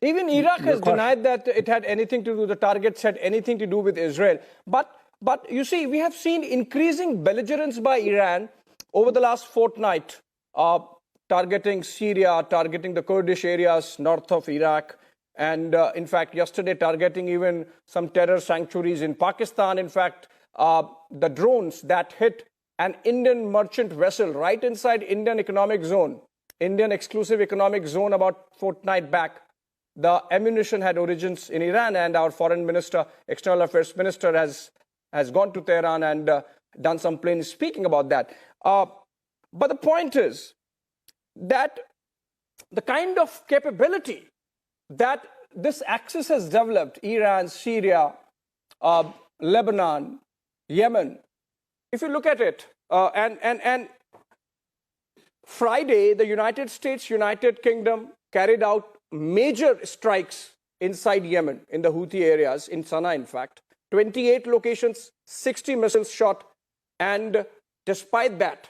Even Iraq has denied that it had anything to do, the targets had anything to do with Israel. But you see, we have seen increasing belligerence by Iran over the last fortnight, targeting Syria, targeting the Kurdish areas north of Iraq, and in fact, yesterday targeting even some terror sanctuaries in Pakistan. In fact, the drones that hit an Indian merchant vessel right inside Indian economic zone, Indian exclusive economic zone about fortnight back. The ammunition had origins in Iran, and our foreign minister, external affairs minister, has gone to Tehran and done some plain speaking about that. But the point is that the kind of capability that this axis has developed, Iran, Syria, Lebanon, Yemen, if you look at it, and Friday, the United States, United Kingdom carried out major strikes inside Yemen, in the Houthi areas, in Sana'a, in fact. 28 locations, 60 missiles shot. And despite that,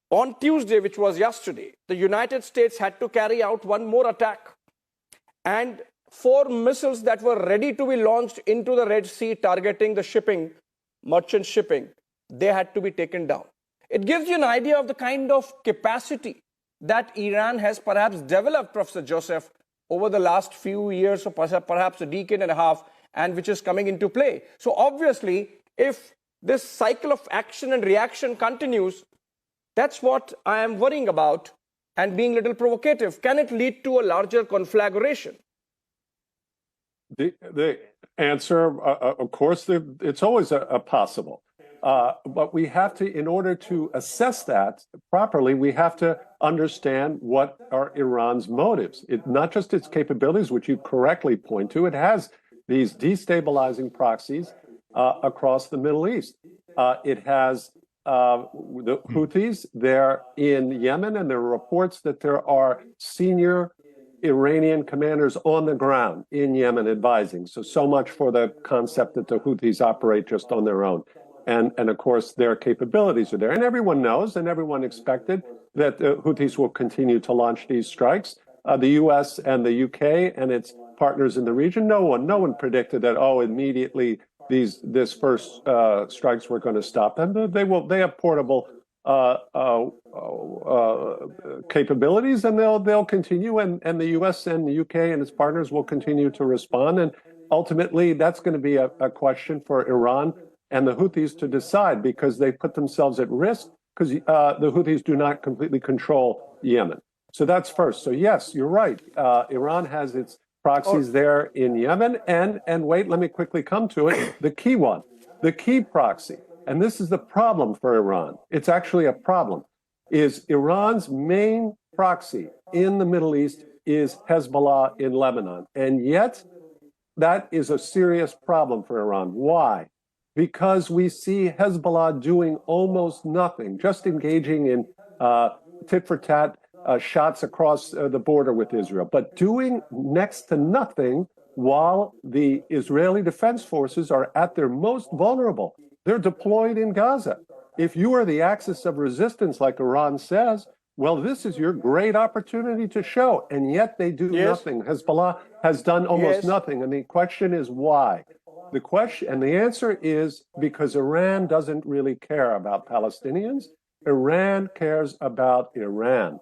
on Tuesday, which was yesterday, the United States had to carry out one more attack. And 4 missiles that were ready to be launched into the Red Sea, targeting the shipping, merchant shipping, they had to be taken down. It gives you an idea of the kind of capacity that Iran has perhaps developed, Professor Joseph, over the last few years, or perhaps a decade and a half, and which is coming into play. So obviously, if this cycle of action and reaction continues, that's what I am worrying about and being a little provocative. Can it lead to a larger conflagration? The answer, of course, it's always a possible. But we have to, in order to assess that properly, we have to understand what are Iran's motives. Not just its capabilities, which you correctly point to. It has these destabilizing proxies across the Middle East. It has the Houthis there in Yemen, and there are reports that there are senior Iranian commanders on the ground in Yemen advising. So much for the concept that the Houthis operate just on their own. And of course, their capabilities are there. And everyone knows and everyone expected that the Houthis will continue to launch these strikes. The U.S. and the U.K. and its partners in the region, no one predicted that, immediately this first strikes were going to stop them. They have portable capabilities, and they'll continue, and the U.S. and the U.K. and its partners will continue to respond. And ultimately, that's going to be a question for Iran and the Houthis to decide, because they put themselves at risk, because the Houthis do not completely control Yemen. So that's first. So yes, you're right. Iran has its proxies there in Yemen. And wait, let me quickly come to it. The key one, the key proxy, and this is the problem for Iran. It's actually a problem, is Iran's main proxy in the Middle East is Hezbollah in Lebanon. And yet, that is a serious problem for Iran. Why? Because we see Hezbollah doing almost nothing, just engaging in tit-for-tat shots across the border with Israel, but doing next to nothing while the Israeli Defense Forces are at their most vulnerable. They're deployed in Gaza. If you are the axis of resistance, like Iran says, well, this is your great opportunity to show, and yet they do nothing. Hezbollah has done almost nothing, and the question is why? The question, and the answer is because Iran doesn't really care about Palestinians. Iran cares about Iran.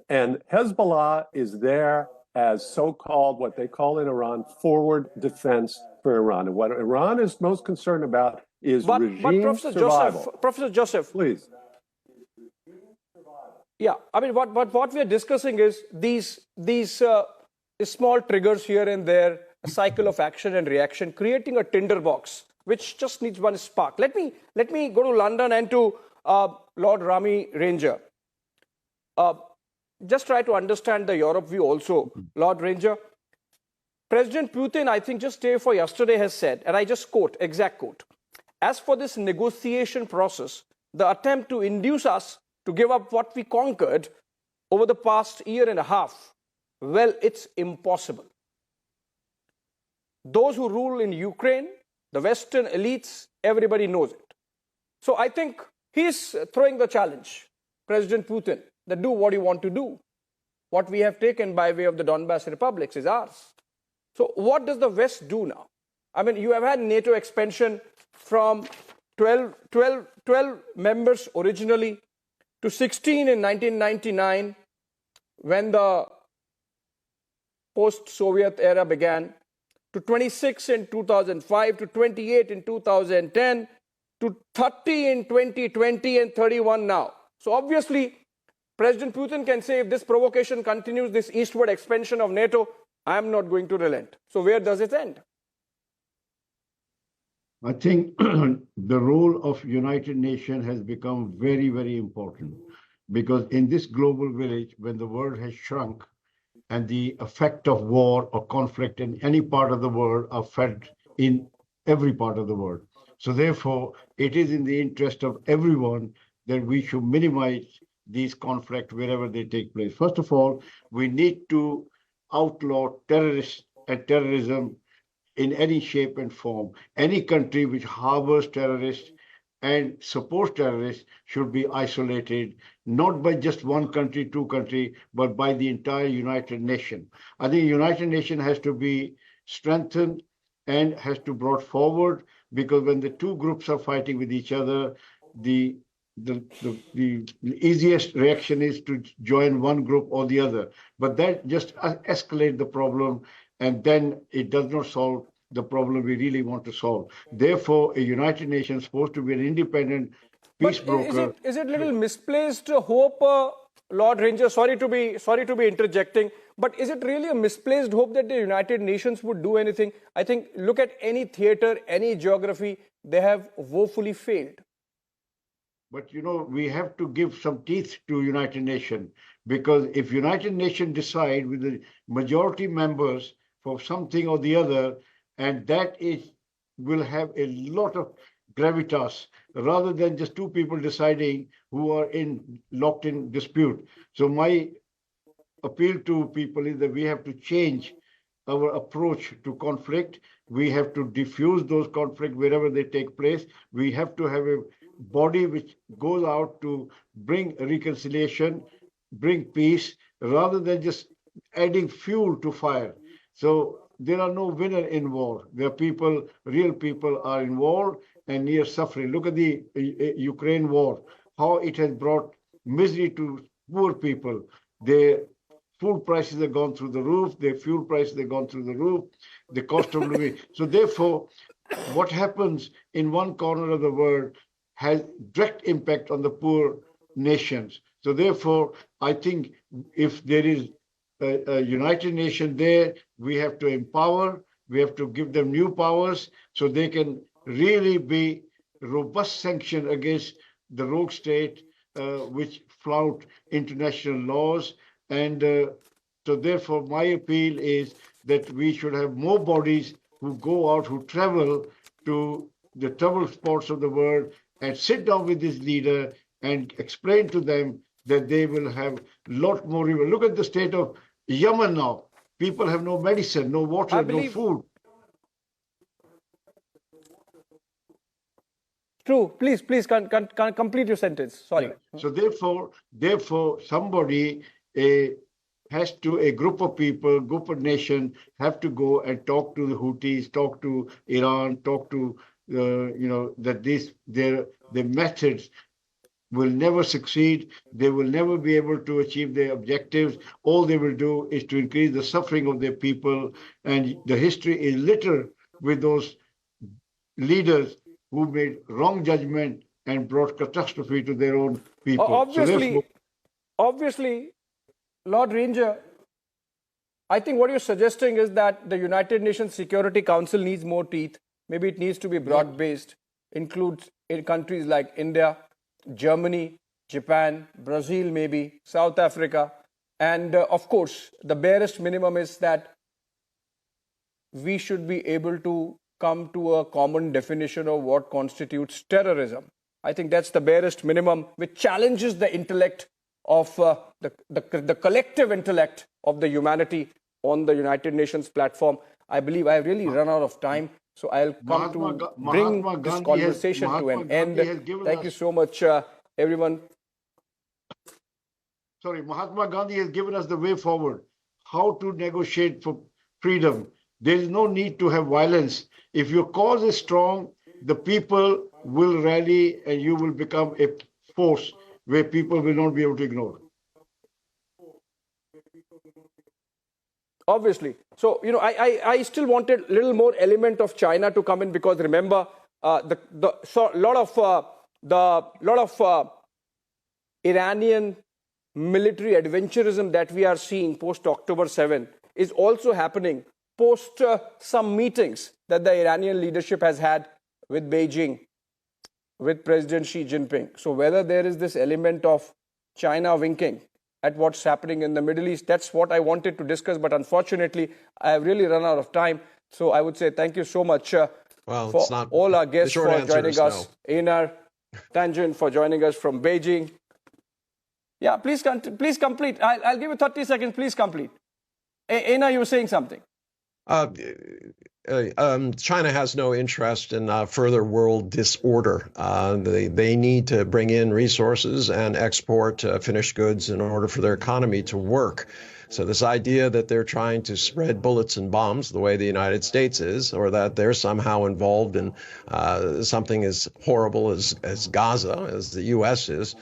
And Hezbollah is there as so-called, what they call in Iran, forward defense for Iran. And what Iran is most concerned about is regime survival. Professor Joseph, please. Yeah, I mean, what we are discussing is these small triggers here and there, a cycle of action and reaction, creating a tinderbox, which just needs one spark. Let me go to London and to Lord Rami Ranger. Just try to understand the Europe view also, Lord Ranger. President Putin, I think just day before yesterday, has said, and I just quote, exact quote, as for this negotiation process, the attempt to induce us to give up what we conquered over the past year and a half, well, it's impossible. Those who rule in Ukraine, the Western elites, everybody knows it. So I think he's throwing the challenge, President Putin, that do what you want to do. what we have taken by way of the Donbass republics is ours. So what does the West do now? I mean, you have had NATO expansion from 12 members originally to 16 in 1999 when the post-Soviet era began, to 26 in 2005, to 28 in 2010, to 30 in 2020 and 31 now. So obviously, President Putin can say, if this provocation continues, this eastward expansion of NATO, I am not going to relent. So where does it end? I think the role of United Nations has become very, very important because in this global village, when the world has shrunk and the effect of war or conflict in any part of the world are felt in every part of the world. So therefore, it is in the interest of everyone that we should minimize these conflicts wherever they take place. First of all, we need to outlaw terrorists and terrorism in any shape and form. Any country which harbors terrorists and supports terrorists should be isolated, not by just one country, two countries, but by the entire United Nations. I think United Nations has to be strengthened and has to be brought forward, because when the two groups are fighting with each other, the easiest reaction is to join one group or the other. But that just escalates the problem, and then it does not solve the problem we really want to solve. Therefore, a United Nations is supposed to be an independent peace broker. Is it little misplaced hope, Lord Ranger? Sorry to be interjecting, but is it really a misplaced hope that the United Nations would do anything? I think look at any theater, any geography, they have woefully failed. But you know, we have to give some teeth to United Nations, because if United Nations decide with the majority members for something or the other, and that will have a lot of gravitas rather than just two people deciding who are locked in dispute. So my appeal to people is that we have to change our approach to conflict. We have to diffuse those conflicts wherever they take place. We have to have a body which goes out to bring reconciliation, bring peace, rather than just adding fuel to fire. So there are no winner in war. There are people, real people are involved and near suffering. Look at the Ukraine war, how it has brought misery to poor people. Their food prices have gone through the roof, their fuel prices have gone through the roof, the cost of living. So therefore, what happens in one corner of the world has direct impact on the poor nations. So therefore, I think if there is a United Nations there, we have to empower, we have to give them new powers so they can really be robust sanction against the rogue state which flout international laws. And so therefore, my appeal is that we should have more bodies who go out, who travel to the troubled spots of the world and sit down with this leader and explain to them that they will have a lot more. Look at the state of Yemen now. People have no medicine, no water, no food. True. Please complete your sentence. Sorry. Yeah. So therefore, somebody, a group of people, group of nations have to go and talk to the Houthis, talk to Iran, talk to that their methods will never succeed. They will never be able to achieve their objectives. All they will do is to increase the suffering of their people. And the history is littered with those leaders who made wrong judgment and brought catastrophe to their own people. Obviously, Lord Ranger, I think what you're suggesting is that the United Nations Security Council needs more teeth. Maybe it needs to be broad-based, includes in countries like India, Germany, Japan, Brazil, maybe, South Africa. And of course, the barest minimum is that we should be able to come to a common definition of what constitutes terrorism. I think that's the barest minimum, which challenges the intellect of the collective intellect of the humanity on the United Nations platform. I believe I have really run out of time. So I'll come to bring this conversation to an end. Thank you so much, everyone. Mahatma Gandhi has given us the way forward, how to negotiate for freedom. There is no need to have violence. If your cause is strong, the people will rally and you will become a force where people will not be able to ignore. Obviously. So, I still wanted a little more element of China to come in, because remember, a lot of Iranian military adventurism that we are seeing post October 7 is also happening post some meetings that the Iranian leadership has had with Beijing, with President Xi Jinping. So whether there is this element of China winking at what's happening in the Middle East, that's what I wanted to discuss. But unfortunately, I have really run out of time. So I would say thank you so much for all our guests for joining us. Einar, Tangent for joining us from Beijing. Yeah, please complete. I'll give you 30 seconds. Please complete. Einar, you were saying something. China has no interest in further world disorder. They need to bring in resources and export finished goods in order for their economy to work. So this idea that they're trying to spread bullets and bombs the way the United States is, or that they're somehow involved in something as horrible as Gaza, as the U.S. is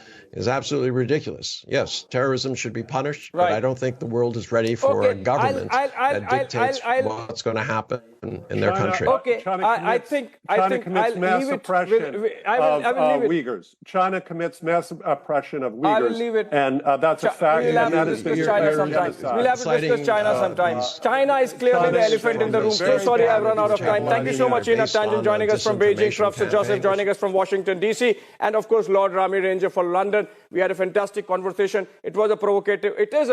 absolutely ridiculous. Yes, terrorism should be punished, but I don't think the world is ready for a government that dictates what's going to happen in their country. Okay, China commits mass oppression of Uyghurs. China commits mass oppression of Uyghurs. I will leave it. And that's a fact. We'll have to discuss China sometime. We'll have to discuss China sometime. China is clearly the elephant in the room. So sorry I've run out of time. Thank you so much, Einar Tangent, joining us from Beijing, Professor Joseph joining us from Washington, D.C., and of course, Lord Rami Ranger for London. We had a fantastic conversation. It is a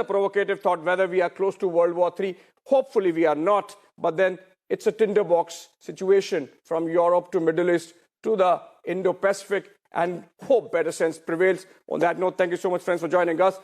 provocative thought whether we are close to World War III. Hopefully we are not, but then it's a tinderbox situation from Europe to Middle East to the Indo-Pacific, and hope better sense prevails. On that note, thank you so much, friends, for joining us.